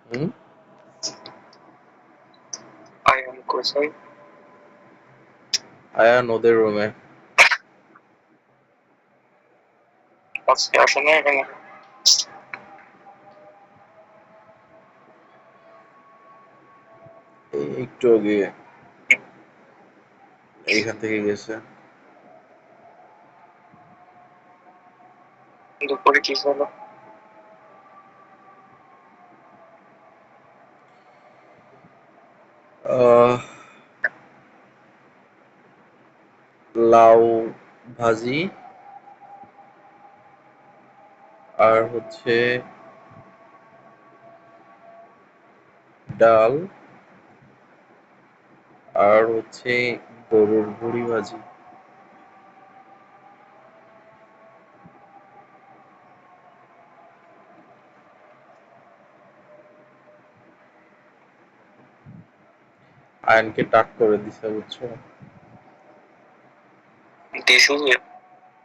হুম? আয়ান কোথায়? আয়ান ওদের রুমে। আজকে আসে না এখানে? এই একটু আগে এইখান থেকে গেছে। দুপুরে কি হলো? আহ, লাউ ভাজি আর হচ্ছে ডাল আর হচ্ছে গরুর ভুড়ি ভাজি। আয়নকে টাক করে দিছে বুঝছো? দিশু যে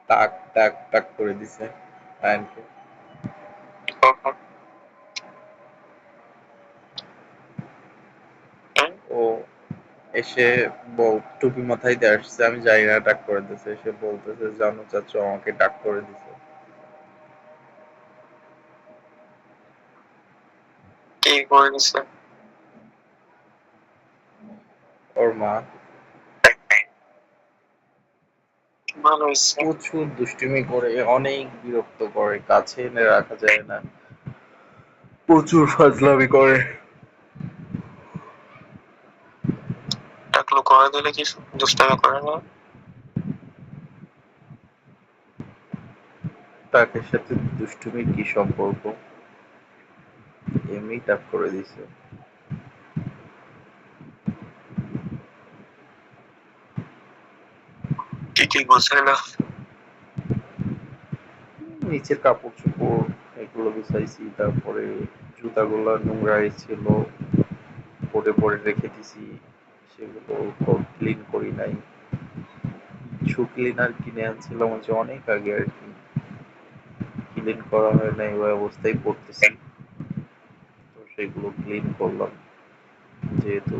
টাক টাক টাক করে দিছে আয়নকে। কখন? ও এসে টুপি মাথায় দিয়ে আসছে, আমি যাই না টাক করে দিছে, এসে বলতেছে জানো চাচু আমাকে টাক করে দিছে। কি করে দিছে? ওর মা। ভালো হয়েছে। প্রচুর দুষ্টুমি করে, অনেক বিরক্ত করে, কাছে এনে রাখা যায় না, প্রচুর ফাজলামি করে। টাকলু করে দিলে কি দুষ্টামি করে না? টাকের সাথে দুষ্টুমির কি সম্পর্ক? এমনি টাক করে দিছে। কি কি গোছাইলো? নিচের কাপড় চোপড় এগুলো গুছাইছি, তারপরে জুতাগুলো নোংরা ছিল পরে পরে রেখে দিছি, সেগুলো ক্লিন করি নাই। শু ক্লিনার কিনে আনছিলাম হচ্ছে অনেক আগে আর কি, ক্লিন করা হয় নাই, ওই অবস্থায় পড়তেছি। তো সেগুলো ক্লিন করলাম, যেহেতু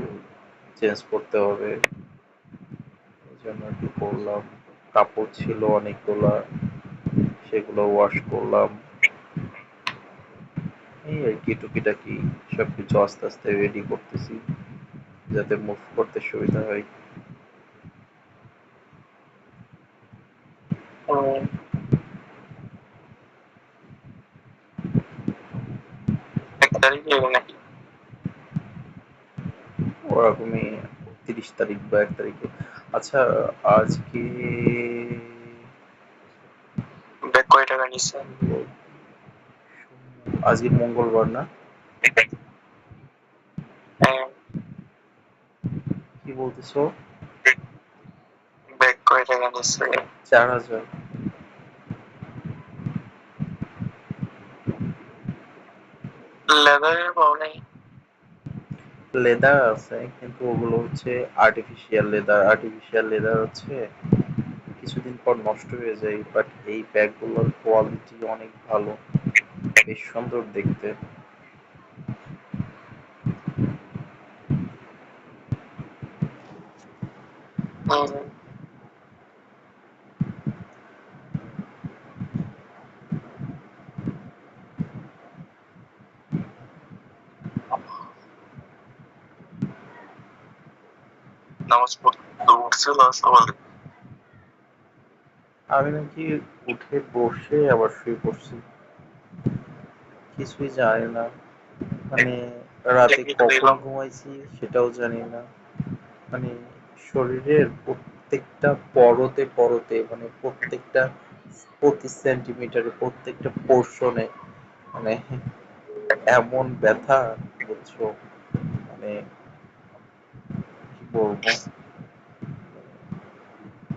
চেঞ্জ করতে হবে এই জন্য আর কি করলাম। কাপড় ছিল অনেকগুলা, সেগুলো ওয়াশ করলাম। এই আর কি টুকিটাকি সবকিছু আস্তে আস্তে রেডি করতেছি যাতে মুভ করতে সুবিধা হয়। হুম, 1 তারিখে হবে নাকি? ওরকমই 30 তারিখ বা 1 তারিখে। আচ্ছা, আজকে ব্যাগ কয় টাকা নিচ্ছে? আজকে মঙ্গলবার না? হ্যাঁ, কি বলতেছো? ব্যাগ কয় টাকা নিচ্ছে? 4,000। লেদারের পাও নাই? লেদার আছে কিন্তু ওগুলো হচ্ছে আর্টিফিশিয়াল লেদার। আর্টিফিশিয়াল লেদার হচ্ছে কিছুদিন পর নষ্ট হয়ে যায়, বাট এই ব্যাগগুলোর কোয়ালিটি অনেক ভালো, বেশ সুন্দর দেখতে। হুম, নামাজ পড়তে উঠছিল সকালে? আমি নাকি উঠে বসে আবার শুয়ে পড়ছি, কিছুই জানি না। মানে রাতে দেখি তো কখন দিলাম। ঘুমাইছি সেটাও জানি না। মানে শরীরের প্রত্যেকটা পরতে পরতে, মানে প্রত্যেকটা প্রতি সেন্টিমিটারে, প্রত্যেকটা পোর্শনে মানে এমন ব্যথা বুঝছো, মানে কি বলবো,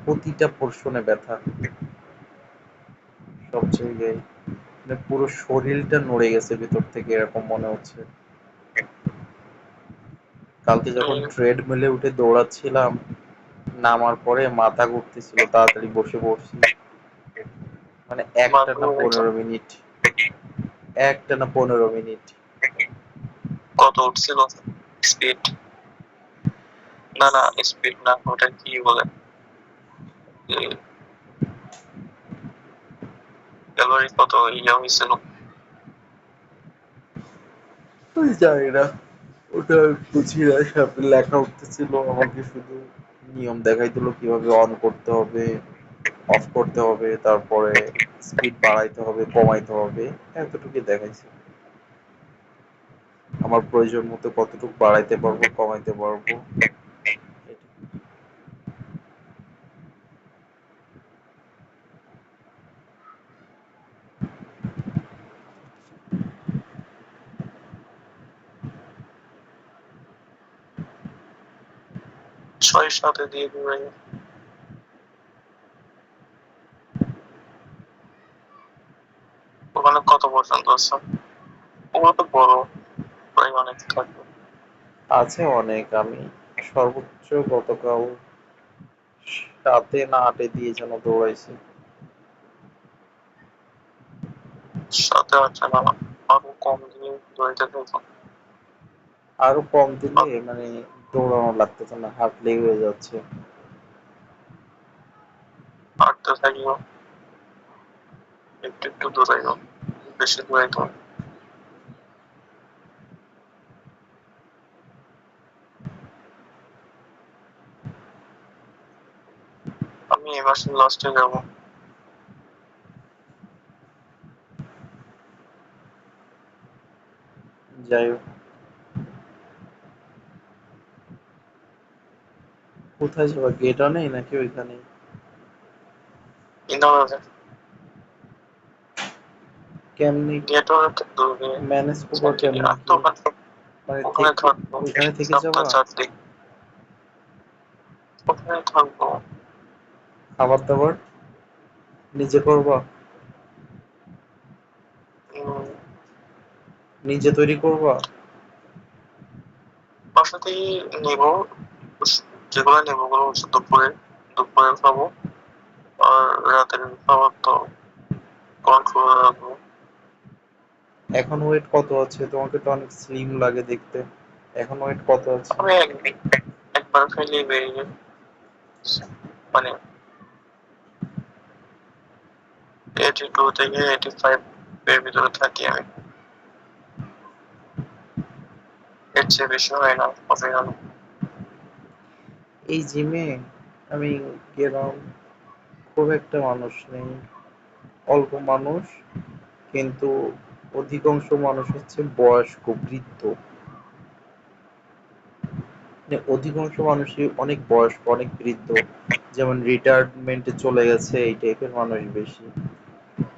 প্রতিটা পোর্শনে ব্যথা, সব জায়গায়, মানে পুরো শরীরটা নড়ে গেছে ভিতর থেকে এরকম মনে হচ্ছে। কালকে যখন ট্রেডমিলে উঠে দৌড়াচ্ছিলাম, নামার পরে মাথা ঘুরতেছিল, তাড়াতাড়ি বসে পড়ছি। মানে মাথা একটানা ঘুরাইছো? 15 মিনিট, একটানা 15 মিনিট। কত উঠছিল স্পিড? না না, স্পিড না, ওটা কি বলে, ক্যালোরি কত ইয়া হয়েছিল? ওই জানি না, ওটা বুঝি না, সামনে লেখা উঠতেছিল, আমাকে শুধু নিয়ম দেখাই দিল কিভাবে অন করতে হবে, অফ করতে হবে, তারপরে স্পিড বাড়াইতে হবে, কমাইতে হবে, এতটুকু দেখাইছে। আমার প্রয়োজন মতো কতটুকু বাড়াইতে পারবো, কমাইতে পারবো। 6-7 দিয়ে দিবে। ওখানে কত পর্যন্ত আছে? ওগুলো তো বড়, প্রায় অনেক থাকবে। আছে অনেক। আমি সর্বোচ্চ গতকাল 7-এ না 8-এ দিয়ে যেন দৌড়াইছি। 7-8 না, আরো কম দিয়ে দৌড়াইতে থাকো। আরো কম দিলে মানে দৌড়ানো লাগতেছে না, হাঁটলেই হয়ে যাচ্ছে। হাঁটতে থাকো, একটু একটু দৌড়াইও, বেশি দৌড়াইতে হবে। আমি এই মাসের লাস্টে যাব। যাই হোক, কোথায় যাবা? গেট নেই নাকি ওইখানে? ইন্দাবাদে। কেমনি গেট অনেকটা দূরে, ম্যানেজ করবা? সেন্টিনি কেমনি আর তো কি মানে ওখানে থাকবো ওইখানে থেকে সপ্তাহ যাবা? 4 দিন। ওখানে থাকবো। খাবার দাবার নিজে করবা? উম, নিজে তৈরি করবা? বাসাতেই নেবো, যেগুলো নেবো ওগুলো হচ্ছে দুপুরে, দুপুরে খাবো। আর রাতের খাবার তো কন্ট্রোলে রাখবো। এখন ওয়েট কত আছে? তোমাকে তো অনেক স্লিম লাগে দেখতে। এখন ওয়েট কত আছে? আমি একবার খাইলেই বেরিয়ে যায়, মানে 82 থেকে 85 এর ভিতরে থাকি আমি, এর চেয়ে বেশি হয় না অফিসিয়াল। এই জিমে আমি গেলাম, খুব একটা মানুষ নেই, অল্প মানুষ, কিন্তু অধিকাংশ মানুষ হচ্ছে বয়স্ক, বৃদ্ধ। মানে অধিকাংশ মানুষই অনেক বয়স্ক, অনেক বৃদ্ধ, যেমন রিটায়ারমেন্টে চলে গেছে এই টাইপের মানুষ বেশি।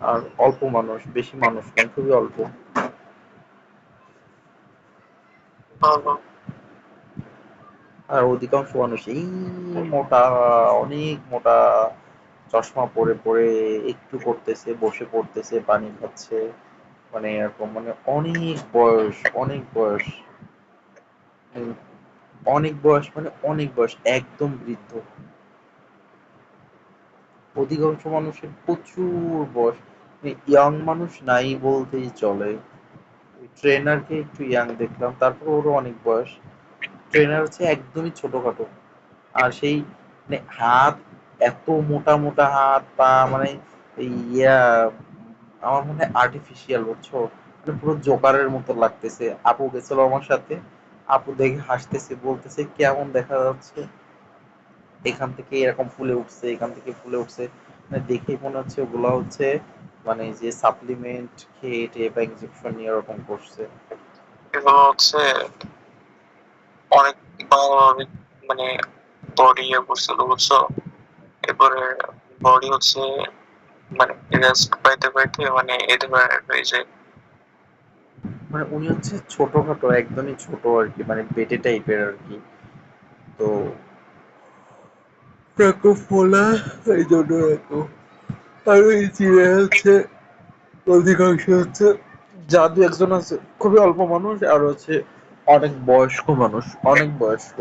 আর অল্প মানুষ, বেশি মানুষ নয়, খুবই অল্প। ভালো। আর অধিকাংশ মানুষ এই মোটা, অনেক মোটা, চশমা পরে পরে একটু করতেছে, বসে পড়তেছে, পানি খাচ্ছে, মানে এরকম, মানে অনেক বয়স, অনেক বয়স, উম, অনেক বয়স, মানে অনেক বয়স, একদম বৃদ্ধ। অধিকাংশ মানুষের প্রচুর বয়স, মানে ইয়াং মানুষ নাই বলতেই চলে। ট্রেনারকে একটু ইয়াং দেখলাম, তারপর ওরও অনেক বয়স। ট্রেনার হচ্ছে একদমই ছোটখাটো, আর সেই মানে হাত, এত মোটা মোটা হাত পা, মানে এই ইয়া, আমার মনে হয় আর্টিফিশিয়াল, বুঝছো? মানে পুরো জোকারের মতো লাগতেছে। আপু গেছিল আমার সাথে, আপু দেখে হাসতেছে, বলতেছে কেমন দেখা যাচ্ছে, এখান থেকে এরকম ফুলে উঠছে, এখান থেকে ফুলে উঠছে। মানে দেখেই মনে হচ্ছে ওগুলা হচ্ছে মানে যে সাপ্লিমেন্ট খেয়ে টেয়ে বা ইনজেকশন নিয়ে এরকম করছে। এগুলো হচ্ছে অনেক ভালোভাবে, মানে বডি ইয়ে করছিল বুঝছো, এরপরে বডি হচ্ছে মানে রেস্ট পাইতে পাইতে মানে এই ধরনের হয়ে যায়। মানে উনি হচ্ছে ছোটখাটো, একদমই ছোট আর কি, মানে পেটে টাইপের আর কি। তো এত ফোলা, এই জন্য এত। আর ওই চিড়ে হচ্ছে অধিকাংশ হচ্ছে, জাদু একজন আছে খুবই অল্প মানুষ, আর হচ্ছে অনেক বয়স্ক মানুষ, অনেক বয়স্ক,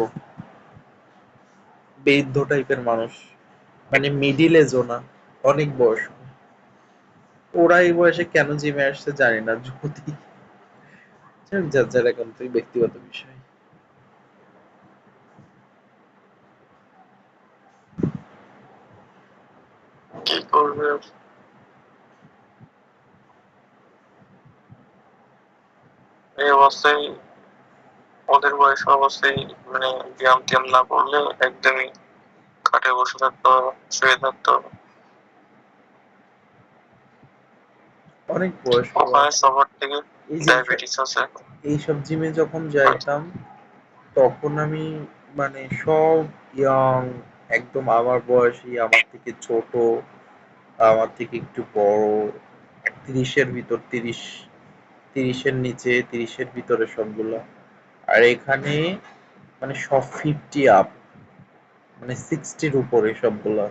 বৃদ্ধ টাইপের মানুষ, মানে মিডিল এজও না, অনেক বয়স্ক। ওরা এই বয়সে কেন জিমে আসছে জানি না, যদি যার যার একান্তই ব্যক্তিগত বিষয়। কি করবে? এই অবস্থায়, ওদের বয়স অবস্থায় মানে ব্যায়াম ট্যায়াম না করলে একদমই খাটে বসে থাকতে হবে, শুয়ে থাকতে হবে। অনেক বয়স্ক ওখানে আছে। সবার থেকে এই যে ডায়াবেটিস আছে। এইসব জিমে যখন যাইতাম তখন আমি মানে সব ইয়াং, একদম আমার বয়সী, আমার থেকে ছোট, আমার থেকে একটু বড়, 30-এর ভিতর, 30-এর নিচে, 30-এর ভিতরে সবগুলা। আর এখানে মানে সব 50 আপ, মানে 60-র উপরে সবগুলা,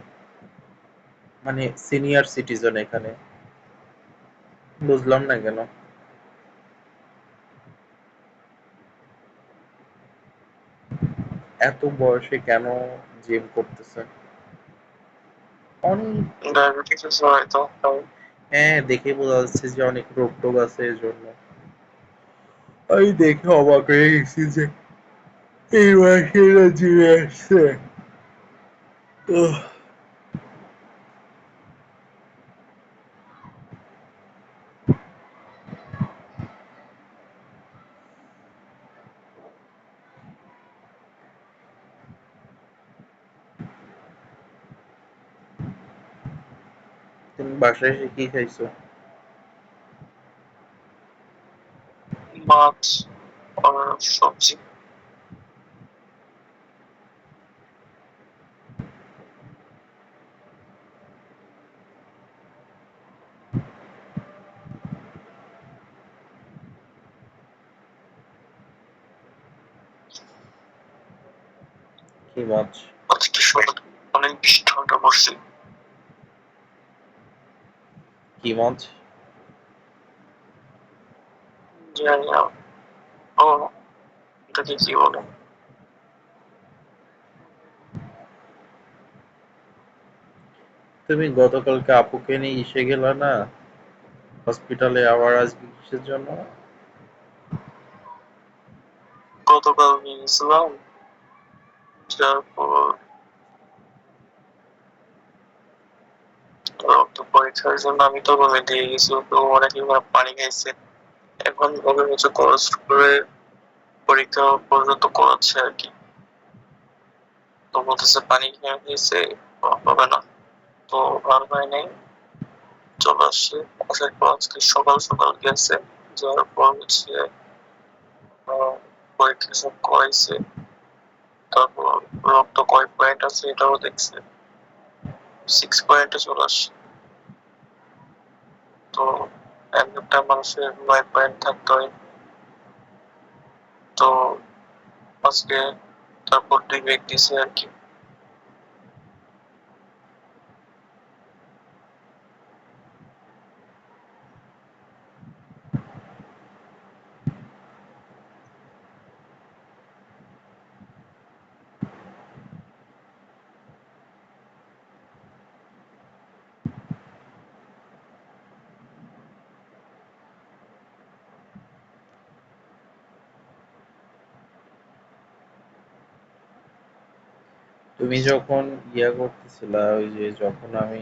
মানে সিনিয়র সিটিজেন এখানে। বুঝলাম না কেন এত বয়সে কেন জিম করতেছে। অনেক, ডায়াবেটিস আছে হয়তো তাই। হ্যাঁ দেখে বোঝা যাচ্ছে যে অনেক রোগ টোগ আছে এর জন্য। আমি দেখে অবাক হয়ে গেছি যে এই বয়সে এরা জিমে আসছে। উহ, তুমি বাসায় এসে কি খাইছো? মাছ আর সবজি। কি মাছ? আজকে সকালে অনেক বেশি ঠান্ডা পড়ছে। কি মাছ? জানি না। ও, এটাকে কি বলে? তুমি গতকালকে আপুকে নিয়ে ইসে গেলা না হসপিটালে, আবার আজকে কিসের জন্য? গতকাল নিয়ে গেছিলাম, যার পর রক্ত পরীক্ষার জন্য আমি তো বলে দিয়ে গেছি, তো অনেকই পানি খাইছে। এখন ওকে হচ্ছে খরচ করে পরীক্ষা পর্যন্ত করাচ্ছে আর কি। তো বলতেছে পানি খেয়ে গেছে, হবে না। তো ভালো হয় নাই, চলে আসছে। আসার পর আজকে সকাল সকাল গেছে, যাওয়ার পর হচ্ছে আহ, পরীক্ষা সব করাইছে। তারপর রক্ত কয় পয়েন্ট আছে এটাও দেখছে, 6 পয়েন্টে চলে আসছে। তো একটা মানুষের 9 পয়েন্ট থাকতে হয়। তো আজকে তারপর ডিবেট দিছে আর কি। তুমি যখন ইয়া করতেছিলা, ওই যে যখন আমি